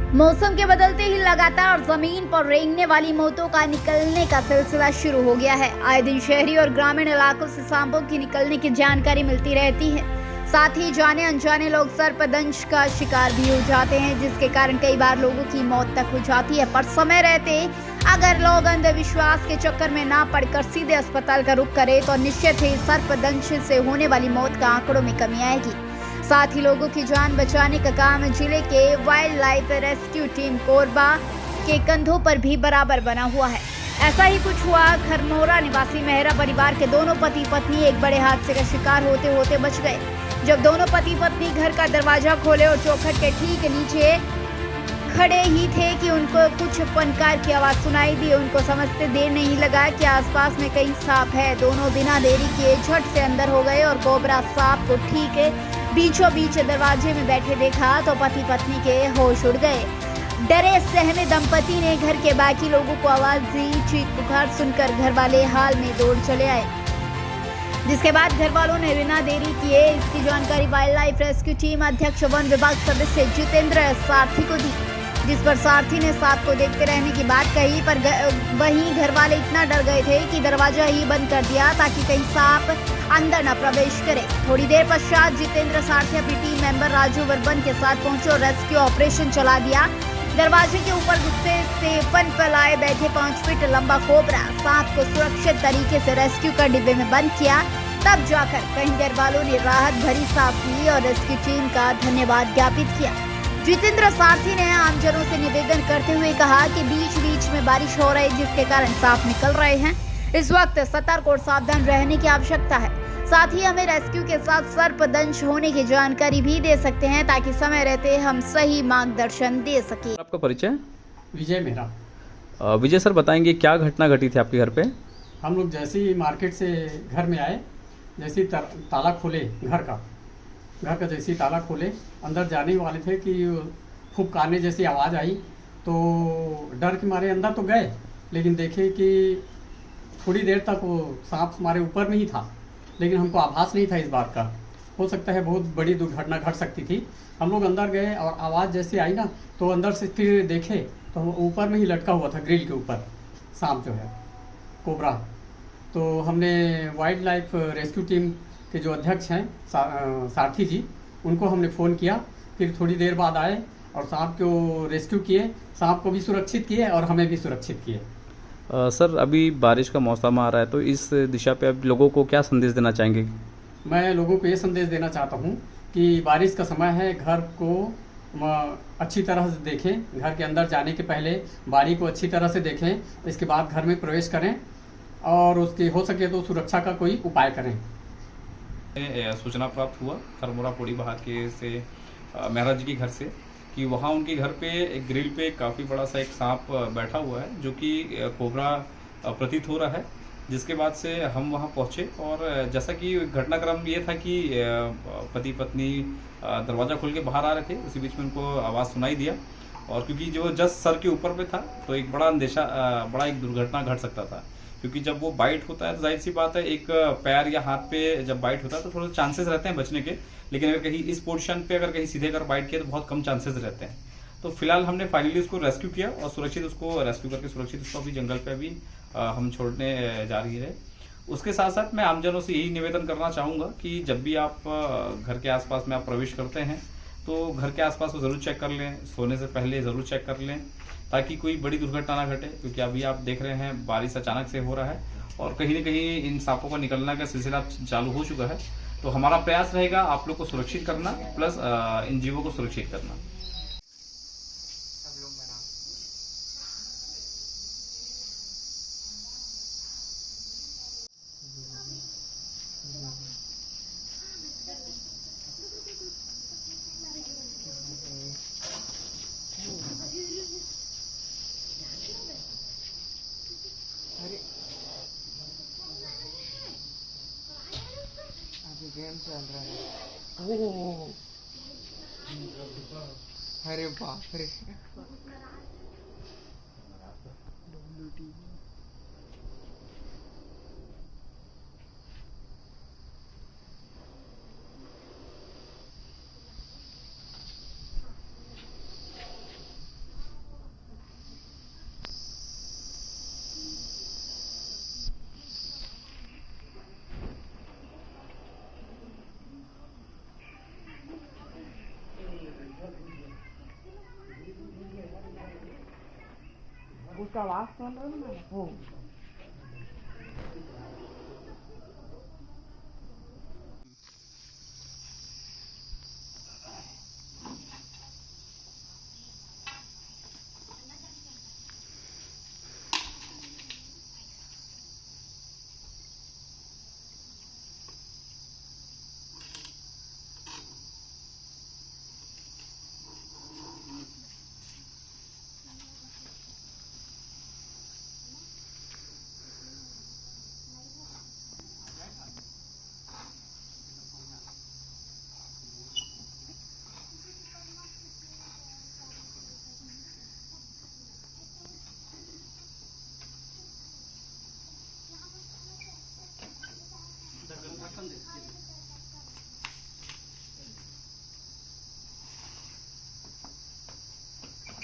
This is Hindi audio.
मौसम के बदलते ही लगातार जमीन पर रेंगने वाली मौतों का निकलने का सिलसिला शुरू हो गया है। आए दिन शहरी और ग्रामीण इलाकों से सांपों की निकलने की जानकारी मिलती रहती है। साथ ही जाने अनजाने लोग सर्पदंश का शिकार भी हो जाते हैं, जिसके कारण कई बार लोगों की मौत तक हो जाती है। पर समय रहते अगर लोग अंधविश्वास के चक्कर में ना पड़कर सीधे अस्पताल का रुख करें तो निश्चित ही सर्पदंश से होने वाली मौत का आंकड़ों में कमी आएगी। साथ ही लोगों की जान बचाने का काम जिले के wild life rescue team Korba के कंधों पर भी बराबर बना हुआ है। ऐसा ही कुछ हुआ खरमोरा निवासी मेहरा परिवार के दोनों पति पत्नी एक बड़े हादसे का शिकार होते होते बच गए। जब दोनों पति पत्नी घर का दरवाजा खोले और चौखट के ठीक नीचे खड़े ही थे कि उनको कुछ फनकार की आवाज सुनाई दी। उनको समझते देर नहीं लगा कि आसपास में कहीं सांप है। दोनों बिना देरी किए झट से अंदर हो गए और कोबरा सांप को ठीक बीचों बीच दरवाजे में बैठे देखा तो पति पत्नी के होश उड़ गए। डरे सहमे दंपति ने घर के बाकी लोगों को आवाज दी। चीख पुकार सुनकर घर वाले हाल में दौड़ चले आए, जिसके बाद घर वालों ने बिना देरी किए इसकी जानकारी वाइल्ड लाइफ रेस्क्यू टीम अध्यक्ष वन विभाग सदस्य जितेंद्र सारथी को दी, जिस पर सारथी ने सांप को देखते रहने की बात कही। पर वहीं घर वाले इतना डर गए थे कि दरवाजा ही बंद कर दिया ताकि कहीं सांप अंदर न प्रवेश करे। थोड़ी देर पश्चात जितेंद्र सारथी अपनी टीम मेंबर राजू वर्बन के साथ पहुंचे और रेस्क्यू ऑपरेशन चला दिया। दरवाजे के ऊपर गुस्से से फन फैलाए बैठे 5 फीट लंबा कोबरा सांप को सुरक्षित तरीके से रेस्क्यू कर डिब्बे में बंद किया। तब जाकर कहीं घर वालों ने राहत भरी सांस ली और रेस्क्यू टीम का धन्यवाद ज्ञापित किया। जितेंद्र सारथी ने आमजनों से निवेदन करते हुए कहा कि बीच बीच में बारिश हो रही है, जिसके कारण सांप निकल रहे हैं। इस वक्त सतर्क और सावधान रहने की आवश्यकता है। साथ ही हमें रेस्क्यू के साथ सर्पदंश होने की जानकारी भी दे सकते हैं ताकि समय रहते हम सही मार्गदर्शन दे सके। आपका परिचय? विजय मेहरा। विजय सर, बताएंगे क्या घटना घटी थी आपके घर पे? हम लोग जैसे ही मार्केट से घर में आए, जैसे ही ताला खोले घर का जैसे ही ताला खोले अंदर जाने वाले थे कि फुफकारने जैसी आवाज़ आई, तो डर के मारे अंदर तो गए, लेकिन देखे कि थोड़ी देर तक वो सांप हमारे ऊपर में ही था, लेकिन हमको आभास नहीं था इस बात का। हो सकता है बहुत बड़ी दुर्घटना घट सकती थी। हम लोग अंदर गए और आवाज़ जैसे आई ना, तो अंदर से फिर देखे तो ऊपर में ही लटका हुआ था, ग्रिल के ऊपर सांप जो है कोबरा। तो हमने वाइल्ड लाइफ रेस्क्यू टीम के जो अध्यक्ष हैं सारथी जी, उनको हमने फ़ोन किया। फिर थोड़ी देर बाद आए और सांप को रेस्क्यू किए, सांप को भी सुरक्षित किए और हमें भी सुरक्षित किए। सर, अभी बारिश का मौसम आ रहा है, तो इस दिशा पे अब लोगों को क्या संदेश देना चाहेंगे? मैं लोगों को ये संदेश देना चाहता हूँ कि बारिश का समय है, घर को अच्छी तरह से देखें। घर के अंदर जाने के पहले बाड़ी को अच्छी तरह से देखें, इसके बाद घर में प्रवेश करें और उसकी हो सके तो सुरक्षा का कोई उपाय करें। सूचना प्राप्त हुआ खरमोरा पोड़ी बहार के से मेहरा जी के घर से कि वहाँ उनके घर पे एक ग्रिल पे काफ़ी बड़ा सा एक सांप बैठा हुआ है, जो कि कोबरा प्रतीत हो रहा है। जिसके बाद से हम वहाँ पहुँचे और जैसा कि घटनाक्रम ये था कि पति पत्नी दरवाज़ा खोल के बाहर आ रहे थे, उसी बीच में उनको आवाज़ सुनाई दिया। और क्योंकि जो जस्ट सर के ऊपर पे था, तो एक बड़ा एक दुर्घटना घट सकता था, क्योंकि जब वो बाइट होता है तो जाहिर सी बात है, एक पैर या हाथ पे जब बाइट होता है तो थोड़े चांसेस रहते हैं बचने के, लेकिन अगर कहीं इस पोजीशन पे अगर कहीं सीधे कर बाइट किया तो बहुत कम चांसेस रहते हैं। तो फिलहाल हमने फाइनली उसको रेस्क्यू किया और सुरक्षित उसको रेस्क्यू करके सुरक्षित उसको अभी जंगल पे अभी हम छोड़ने जा रही है। उसके साथ साथ मैं आमजनों से यही निवेदन करना चाहूँगा कि जब भी आप घर के आसपास में आप प्रवेश करते हैं तो घर के आसपास को ज़रूर चेक कर लें, सोने से पहले ज़रूर चेक कर लें, ताकि कोई बड़ी दुर्घटना ना घटे। क्योंकि अभी आप देख रहे हैं बारिश अचानक से हो रहा है और कहीं न कहीं इन सांपों का निकलने का सिलसिला चालू हो चुका है। तो हमारा प्रयास रहेगा आप लोग को सुरक्षित करना, प्लस इन जीवों को सुरक्षित करना। अभी गेम चल रहा है। ओह, अरे बाप रे। उसका आवाज सुन रहे हो ना वो ढक्कन दे